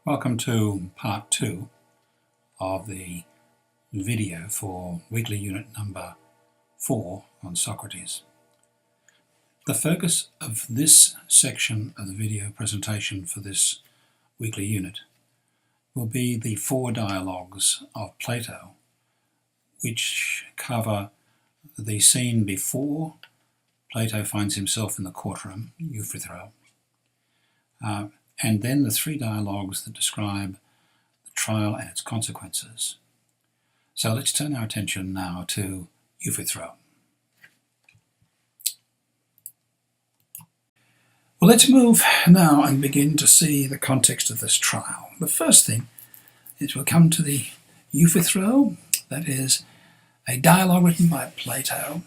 Welcome to part 2 of the video for weekly unit number 4 on Socrates. The focus of this section of the video presentation for this weekly unit will be the 4 dialogues of Plato, which cover the scene before Plato finds himself in the courtroom, Euphythro, and then the 3 dialogues that describe the trial and its consequences. So let's turn our attention now to Euphythro. Well, let's move now and begin to see the context of this trial. The first thing is we'll come to the Euphythro, that is a dialogue written by Plato.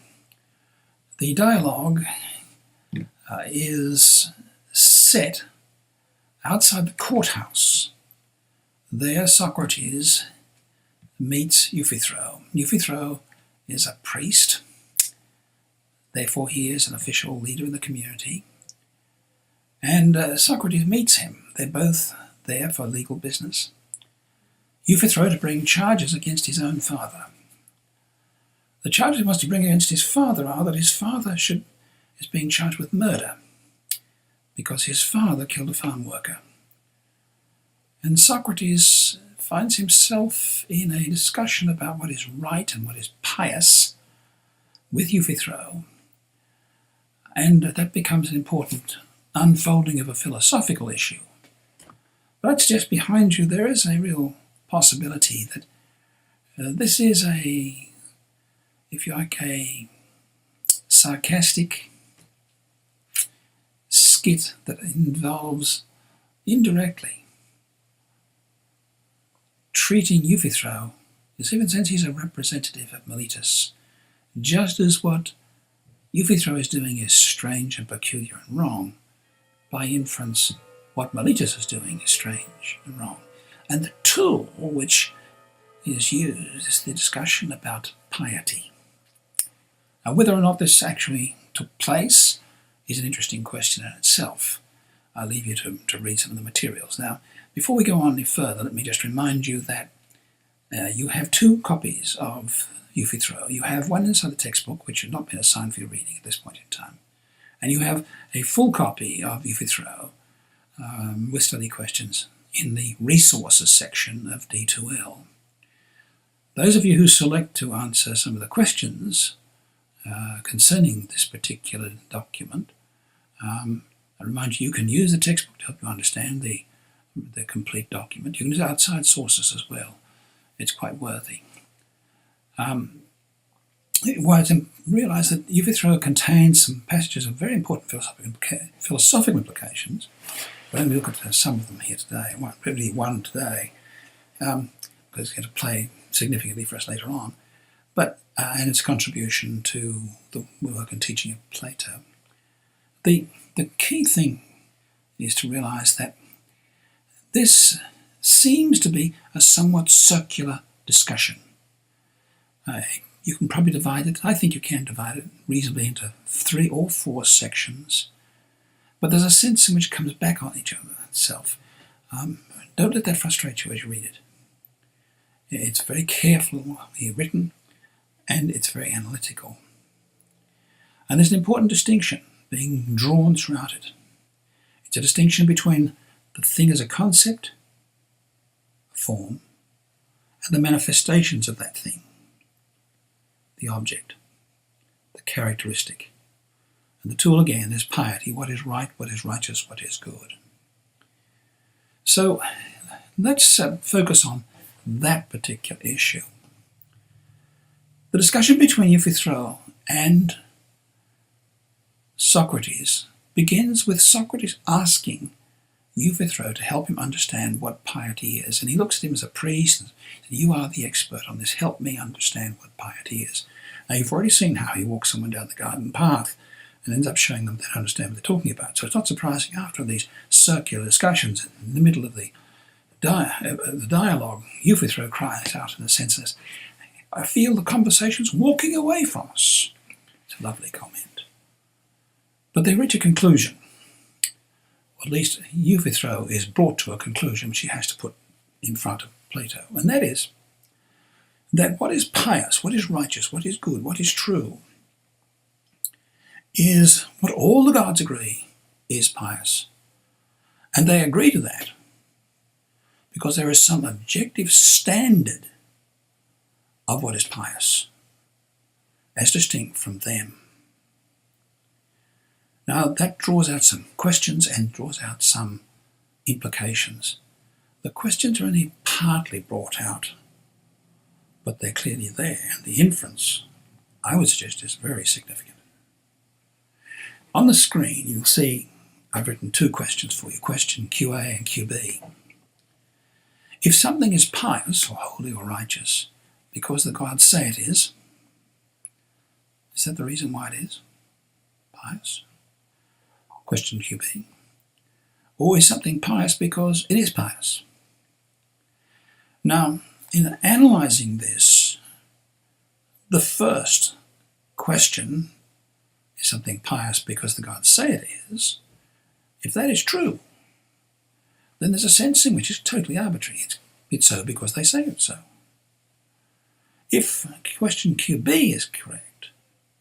The dialogue is set outside the courthouse. There Socrates meets Euphythro. Euphythro is a priest, therefore he is an official leader in the community. And Socrates meets him. They're both there for legal business. Euphythro to bring charges against his own father. The charges he wants to bring against his father are that his father is being charged with murder because his father killed a farm worker. And Socrates finds himself in a discussion about what is right and what is pious with Euphythro, and that becomes an important unfolding of a philosophical issue. But just behind you there is a real possibility that this is a, if you like, a sarcastic skit that involves indirectly treating Euphythro as if, in a sense, he's a representative of Miletus, just as what Euphythro is doing is strange and peculiar and wrong. By inference, what Miletus is doing is strange and wrong. And the tool which is used is the discussion about piety. Now, whether or not this actually took place is an interesting question in itself. I'll leave you to read some of the materials. Now, before we go on any further, let me just remind you that you have 2 copies of Euphythro. You have one inside the textbook, which had not been assigned for your reading at this point in time. And you have a full copy of Euphythro with study questions in the resources section of D2L. Those of you who select to answer some of the questions concerning this particular document, I remind you can use the textbook to help you understand the complete document. You can use outside sources as well. It's quite worthy. Realise that Euphythro contains some passages of very important philosophical implications. We'll only look at some of them here today. Probably one today, because it's going to play significantly for us later on. But and its contribution to the work and teaching of Plato. The key thing is to realise that this seems to be a somewhat circular discussion. You can probably divide it, I think you can divide it reasonably into 3 or 4 sections, but there's a sense in which it comes back on each other itself. Don't let that frustrate you as you read it. It's very carefully written, and it's very analytical. And there's an important distinction being drawn throughout it. It's a distinction between the thing as a concept, form, and the manifestations of that thing, the object, the characteristic. And the tool again is piety, what is right, what is righteous, what is good. So let's focus on that particular issue. The discussion between Euphythro and Socrates begins with Socrates asking Euphythro to help him understand what piety is. And he looks at him as a priest and says, "You are the expert on this, help me understand what piety is." Now, you've already seen how he walks someone down the garden path and ends up showing them they don't understand what they're talking about. So it's not surprising after these circular discussions in the middle of the dialogue, Euphythro cries out in a sense of, "I feel the conversation's walking away from us." It's a lovely comment. But they reach a conclusion. or at least Euthyphro is brought to a conclusion which she has to put in front of Plato, and that is that what is pious, what is righteous, what is good, what is true, is what all the gods agree is pious. And they agree to that because there is some objective standard of what is pious, as distinct from them. Now that draws out some questions and draws out some implications. The questions are only partly brought out, but they're clearly there, and the inference, I would suggest, is very significant. On the screen you'll see I've written two questions for you, question QA and QB. If something is pious or holy or righteous because the gods say it is that the reason why it is pious? Question QB. Or is something pious because it is pious? Now, in analysing this, the first question, is something pious because the gods say it is, if that is true, then there's a sense in which it's totally arbitrary. It's so because they say it's so. If question QB is correct,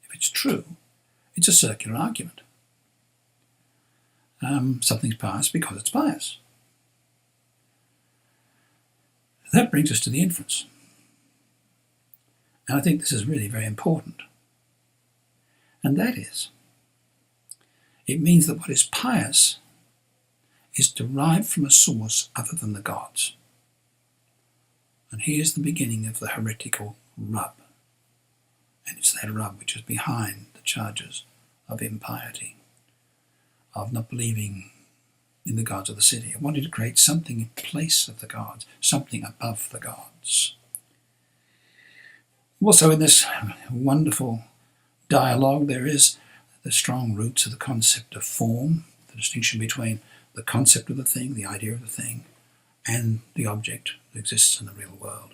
if it's true, it's a circular argument. Something's pious because it's pious. That brings us to the inference. And I think this is really very important. And that is, it means that what is pious is derived from a source other than the gods. And here's the beginning of the heretical rub. And it's that rub which is behind the charges of impiety, of not believing in the gods of the city. It wanted to create something in place of the gods, something above the gods. Also in this wonderful dialogue there is the strong roots of the concept of form, the distinction between the concept of the thing, the idea of the thing, and the object that exists in the real world.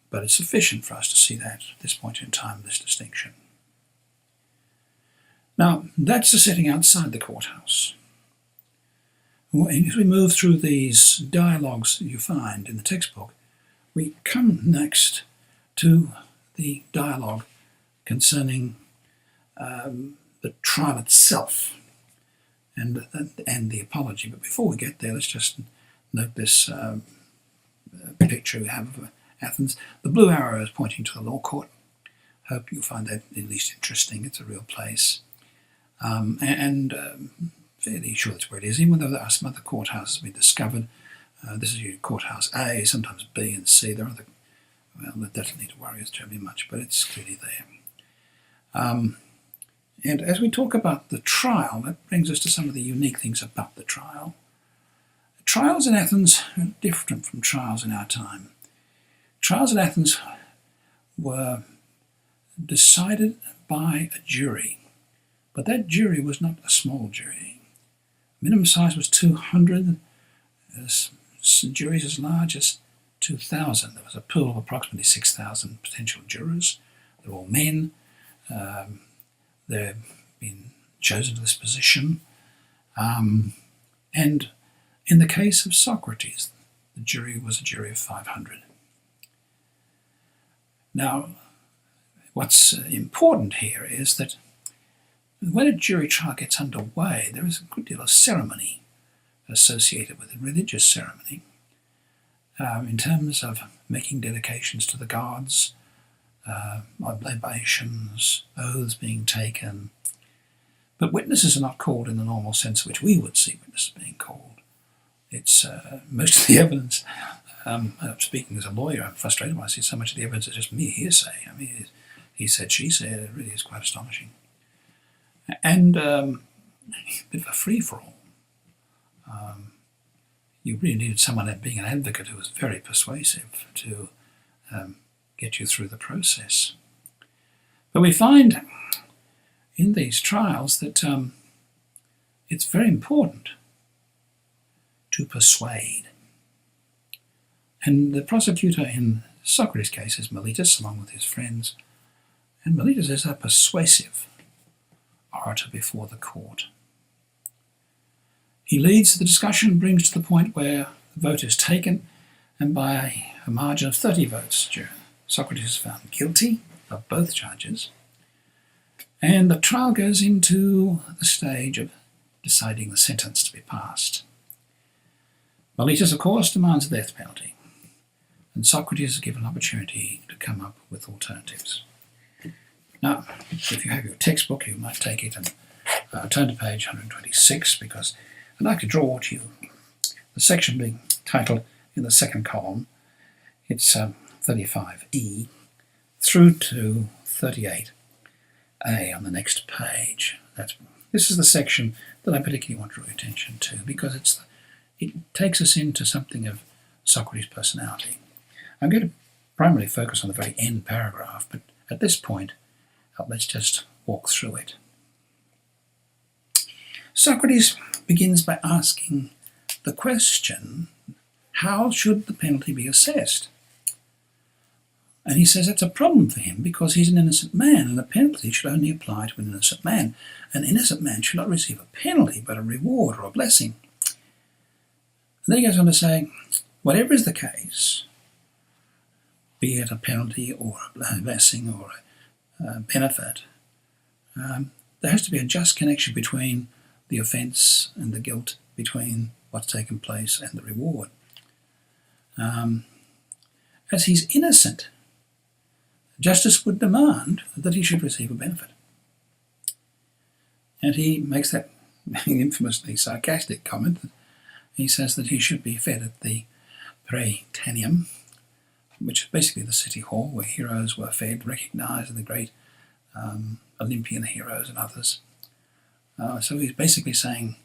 But it's sufficient for us to see that at this point in time, this distinction. Now, that's the setting outside the courthouse. As we move through these dialogues that you find in the textbook, we come next to the dialogue concerning the trial itself and the apology. But before we get there, let's just note this picture we have of Athens. The blue arrow is pointing to the law court. Hope you'll find that at least interesting. It's a real place. Fairly sure that's where it is, even though there are some other courthouses we discovered. This is your courthouse A, sometimes B and C. There are other, well, that doesn't need to worry us terribly much, but it's clearly there. And as we talk about the trial, that brings us to some of the unique things about the trial. Trials in Athens are different from trials in our time. Trials in Athens were decided by a jury, but that jury was not a small jury. Minimum size was 200, juries as large as 2,000. There was a pool of approximately 6,000 potential jurors. They're all men. They've been chosen to this position. And in the case of Socrates, the jury was a jury of 500. Now, what's important here is that when a jury trial gets underway, there is a good deal of ceremony associated with it, religious ceremony, in terms of making dedications to the gods, libations, oaths being taken. But witnesses are not called in the normal sense in which we would see witnesses being called. It's most of the evidence, speaking as a lawyer, I'm frustrated when I see so much of the evidence is just mere hearsay. I mean, he said, she said, it really is quite astonishing. And a bit of a free-for-all. You really needed someone being an advocate who was very persuasive to get you through the process. But we find in these trials that it's very important to persuade. And the prosecutor in Socrates' case is Miletus, along with his friends. And Miletus is a persuasive orator before the court. He leads the discussion, brings to the point where the vote is taken, and by a margin of 30 votes, Socrates is found guilty of both charges, and the trial goes into the stage of deciding the sentence to be passed. Miletus, of course, demands the death penalty, and Socrates is given an opportunity to come up with alternatives. Now, if you have your textbook, you might take it and turn to page 126, because I'd like to draw to you the section being titled in the second column. It's 35E through to 38A on the next page. This is the section that I particularly want to draw your attention to, because it takes us into something of Socrates' personality. I'm going to primarily focus on the very end paragraph, but at this point, let's just walk through it. Socrates begins by asking the question, how should the penalty be assessed? And he says it's a problem for him because he's an innocent man, and a penalty should only apply to an innocent man. An innocent man should not receive a penalty, but a reward or a blessing. And then he goes on to say, whatever is the case, be it a penalty or a blessing or a benefit, there has to be a just connection between the offence and the guilt, between what's taken place and the reward. As he's innocent, justice would demand that he should receive a benefit. And he makes that infamously sarcastic comment. He says that he should be fed at the Praetanium, which is basically the city hall where heroes were fed, recognised, the great Olympian heroes and others. So he's basically saying,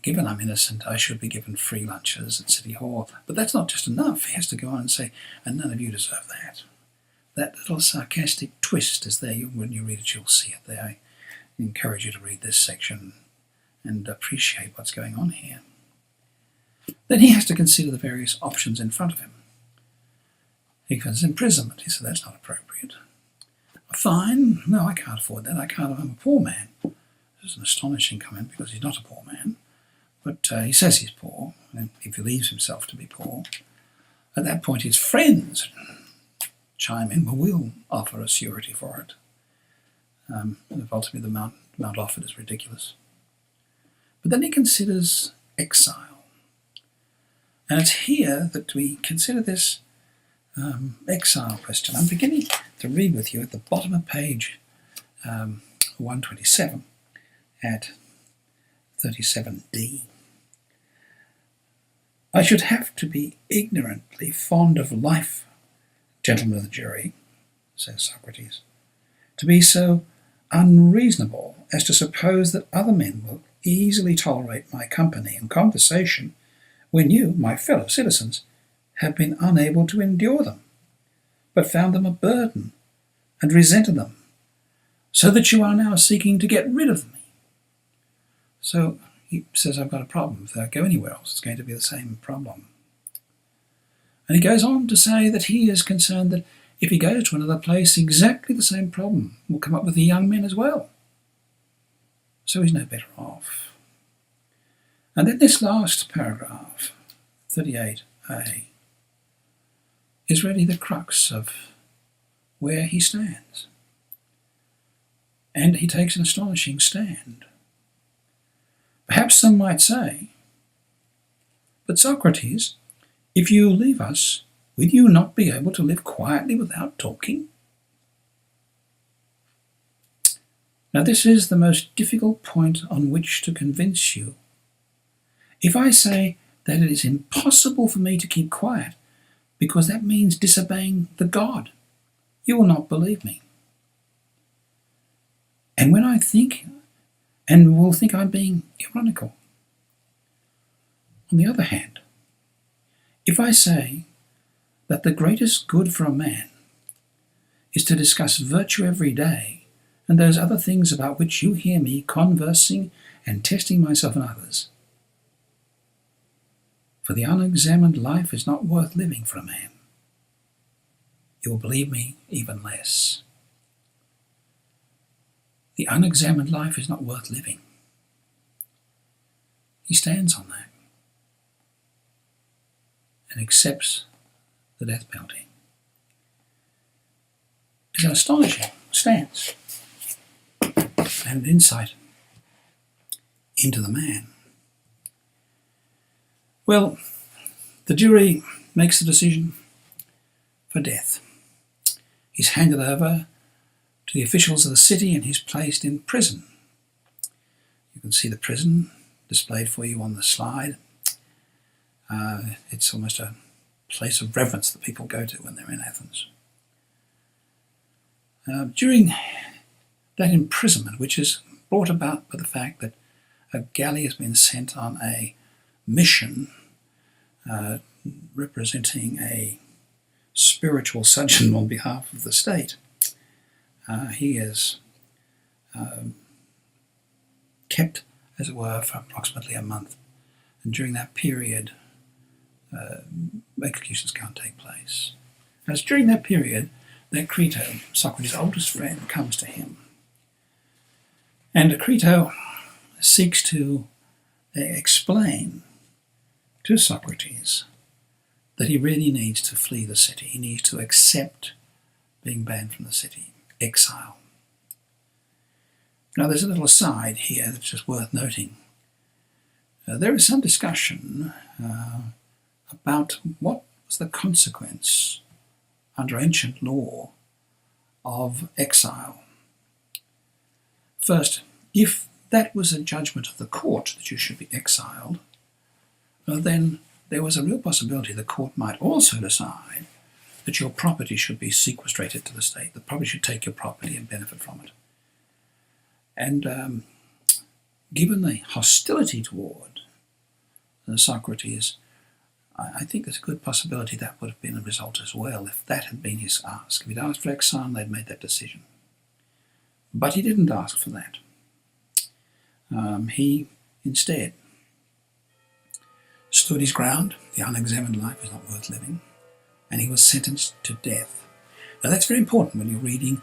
given I'm innocent, I should be given free lunches at City Hall. But that's not just enough. He has to go on and say, and none of you deserve that. That little sarcastic twist is there. When you read it, you'll see it there. I encourage you to read this section and appreciate what's going on here. Then he has to consider the various options in front of him. He says imprisonment. He said, that's not appropriate. A fine? No, I can't afford that. I'm a poor man. This is an astonishing comment because he's not a poor man. But he says he's poor, and he believes himself to be poor. At that point, his friends chime in, well, we'll offer a surety for it. And ultimately, the amount offered is ridiculous. But then he considers exile. And it's here that we consider this exile question. I'm beginning to read with you at the bottom of page 127 at 37D. I should have to be ignorantly fond of life, gentlemen of the jury, says Socrates, to be so unreasonable as to suppose that other men will easily tolerate my company and conversation when you, my fellow citizens, have been unable to endure them, but found them a burden and resented them, so that you are now seeking to get rid of me. So he says, I've got a problem. If I go anywhere else, it's going to be the same problem. And he goes on to say that he is concerned that if he goes to another place, exactly the same problem will come up with the young men as well. So he's no better off. And then this last paragraph, 38A, is really the crux of where he stands. And he takes an astonishing stand. Perhaps some might say, but Socrates, if you leave us, will you not be able to live quietly without talking? Now this is the most difficult point on which to convince you. If I say that it is impossible for me to keep quiet, because that means disobeying the God, you will not believe me. And when I think, and will think I'm being ironical. On the other hand, if I say that the greatest good for a man is to discuss virtue every day, and those other things about which you hear me conversing and testing myself and others, for the unexamined life is not worth living for a man, you will believe me even less. The unexamined life is not worth living. he stands on that and accepts the death penalty. It's an astonishing stance and an insight into the man. Well, the jury makes the decision for death. He's handed over to the officials of the city and he's placed in prison. You can see the prison displayed for you on the slide. It's almost a place of reverence that people go to when they're in Athens. During that imprisonment, which is brought about by the fact that a galley has been sent on a mission representing a spiritual sojourn on behalf of the state, he is kept, as it were, for approximately a month. And during that period, executions can't take place. And it's during that period that Crito, Socrates' oldest friend, comes to him. And Crito seeks to explain to Socrates that he really needs to flee the city. He needs to accept being banned from the city, exile. Now, there's a little aside here that's just worth noting. There is some discussion about what was the consequence under ancient law of exile. First, if that was a judgment of the court that you should be exiled, then there was a real possibility the court might also decide that your property should be sequestrated to the state. The property should take your property and benefit from it. And given the hostility toward Socrates, I think there's a good possibility that would have been a result as well if that had been his ask. If he'd asked for exile, they'd made that decision. But he didn't ask for that. He instead stood his ground. The unexamined life is not worth living. And he was sentenced to death. Now that's very important when you're reading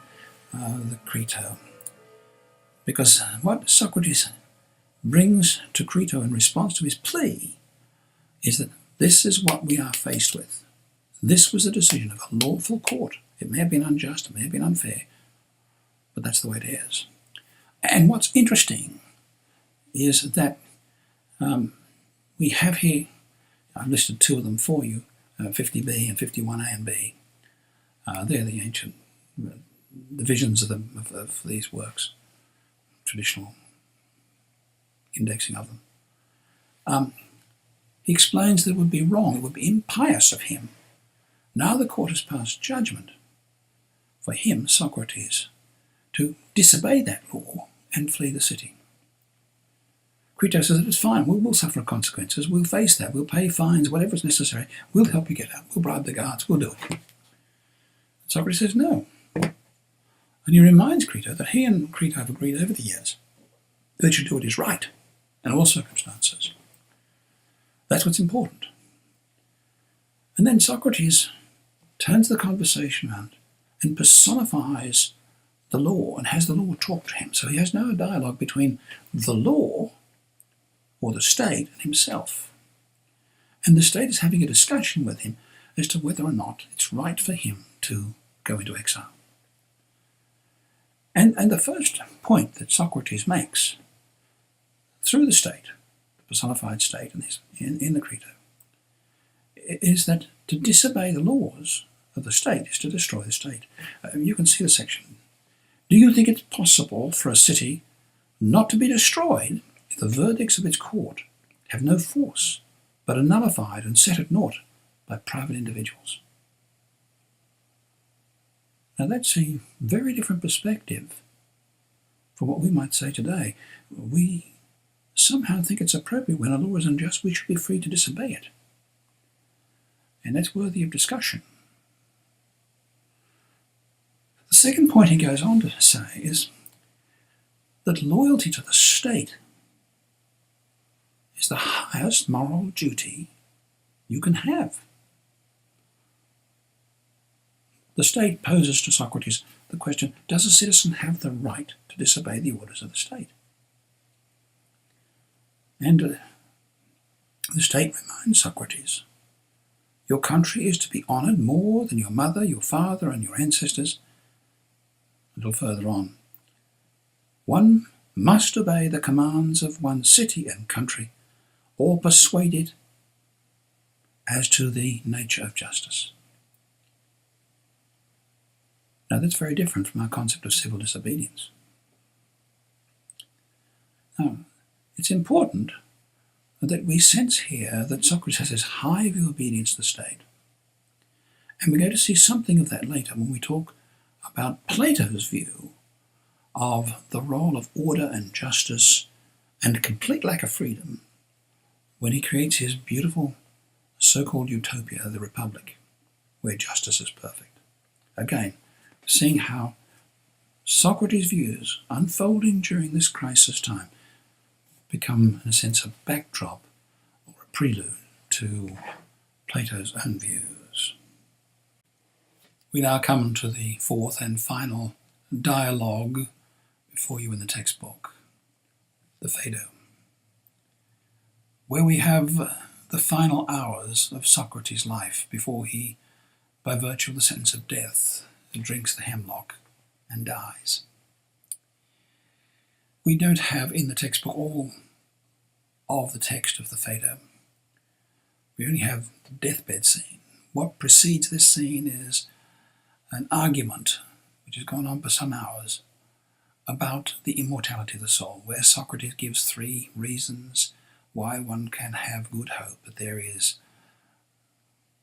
the Crito, because what Socrates brings to Crito in response to his plea is that this is what we are faced with. This was the decision of a lawful court. It may have been unjust, it may have been unfair, but that's the way it is. And what's interesting is that we have here, I've listed two of them for you, 50b and 51a and b. They're the ancient divisions of these works, traditional indexing of them. He explains that it would be wrong, it would be impious of him. Now the court has passed judgment for him, Socrates, to disobey that law and flee the city. Crito says it's fine, we'll suffer consequences, we'll face that, we'll pay fines, whatever is necessary, we'll help you get out, we'll bribe the guards, we'll do it. Socrates says no. And he reminds Crito that he and Crito have agreed over the years that they should do what is right in all circumstances. That's what's important. And then Socrates turns the conversation around and personifies the law and has the law talk to him. So he has no dialogue between the law or the state and himself. And the state is having a discussion with him as to whether or not it's right for him to go into exile. And the first point that Socrates makes through the state, the personified state in the Crito, is that to disobey the laws of the state is to destroy the state. You can see the section. Do you think it's possible for a city not to be destroyed if the verdicts of its court have no force, but are nullified and set at naught by private individuals? Now that's a very different perspective from what we might say today. We somehow think it's appropriate when a law is unjust, we should be free to disobey it. And that's worthy of discussion. The second point he goes on to say is that loyalty to the state is the highest moral duty you can have. The state poses to Socrates the question, does a citizen have the right to disobey the orders of the state? And The state reminds Socrates, your country is to be honoured more than your mother, your father, and your ancestors. A little further on, one must obey the commands of one's city and country, or persuaded as to the nature of justice. Now that's very different from our concept of civil disobedience. Now, it's important that we sense here that Socrates has this high view of obedience to the state. And we're going to see something of that later when we talk about Plato's view of the role of order and justice and a complete lack of freedom when he creates his beautiful so-called utopia, the Republic, where justice is perfect. Again, seeing how Socrates' views unfolding during this crisis time become, in a sense, a backdrop or a prelude to Plato's own views. We now come to the fourth and final dialogue before you in the textbook, the Phaedo, where we have the final hours of Socrates' life before he, by virtue of the sentence of death, drinks the hemlock and dies. We don't have in the textbook all of the text of the Phaedo. We only have the deathbed scene. What precedes this scene is an argument which has gone on for some hours about the immortality of the soul, where Socrates gives 3 reasons why one can have good hope that there is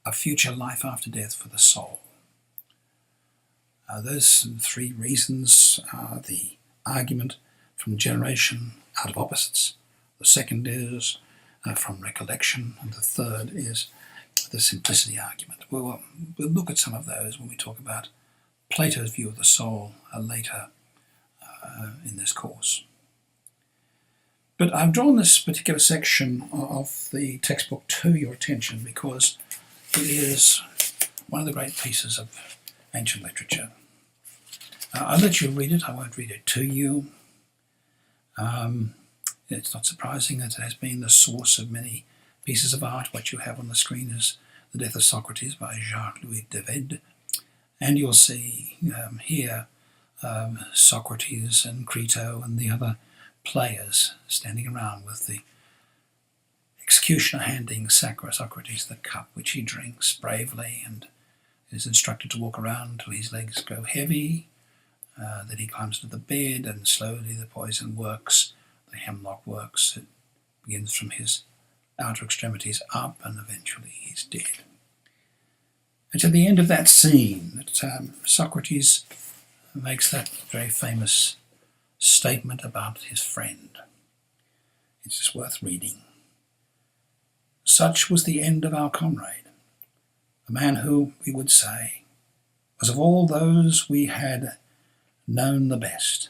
a future life after death for the soul. Those 3 reasons are the argument from generation out of opposites, the second is from recollection, and the third is the simplicity argument. We'll look at some of those when we talk about Plato's view of the soul later in this course. But I've drawn this particular section of the textbook to your attention because it is one of the great pieces of ancient literature. I'll let you read it. I won't read it to you. It's not surprising that it has been the source of many pieces of art. What you have on the screen is The Death of Socrates by Jacques-Louis David. And you'll see here Socrates and Crito and the other players standing around with the executioner handing Socrates the cup which he drinks bravely and is instructed to walk around till his legs grow heavy. Then he climbs to the bed and slowly the poison works, the hemlock works. It begins from his outer extremities up and eventually he's dead. It's at the end of that scene that Socrates makes that very famous statement about his friend. It's just worth reading. Such was the end of our comrade, a man who, we would say, was of all those we had known the best,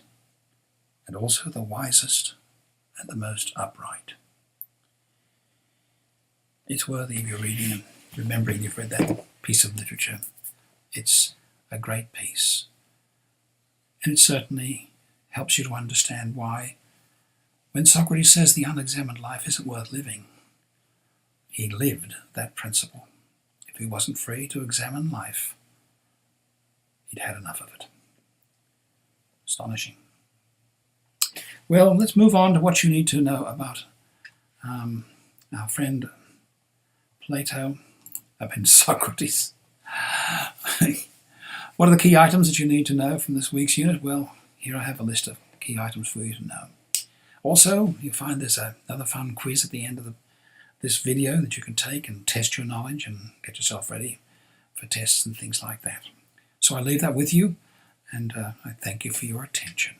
and also the wisest and the most upright. It's worthy of your reading and remembering you've read that piece of literature. It's a great piece. And it certainly helps you to understand why, when Socrates says the unexamined life isn't worth living, he lived that principle. If he wasn't free to examine life, he'd had enough of it. Astonishing. Well, let's move on to what you need to know about our friend Plato, Socrates. What are the key items that you need to know from this week's unit? Well, here I have a list of key items for you to know. Also, you'll find there's another fun quiz at the end of this video that you can take and test your knowledge and get yourself ready for tests and things like that. So I leave that with you, and I thank you for your attention.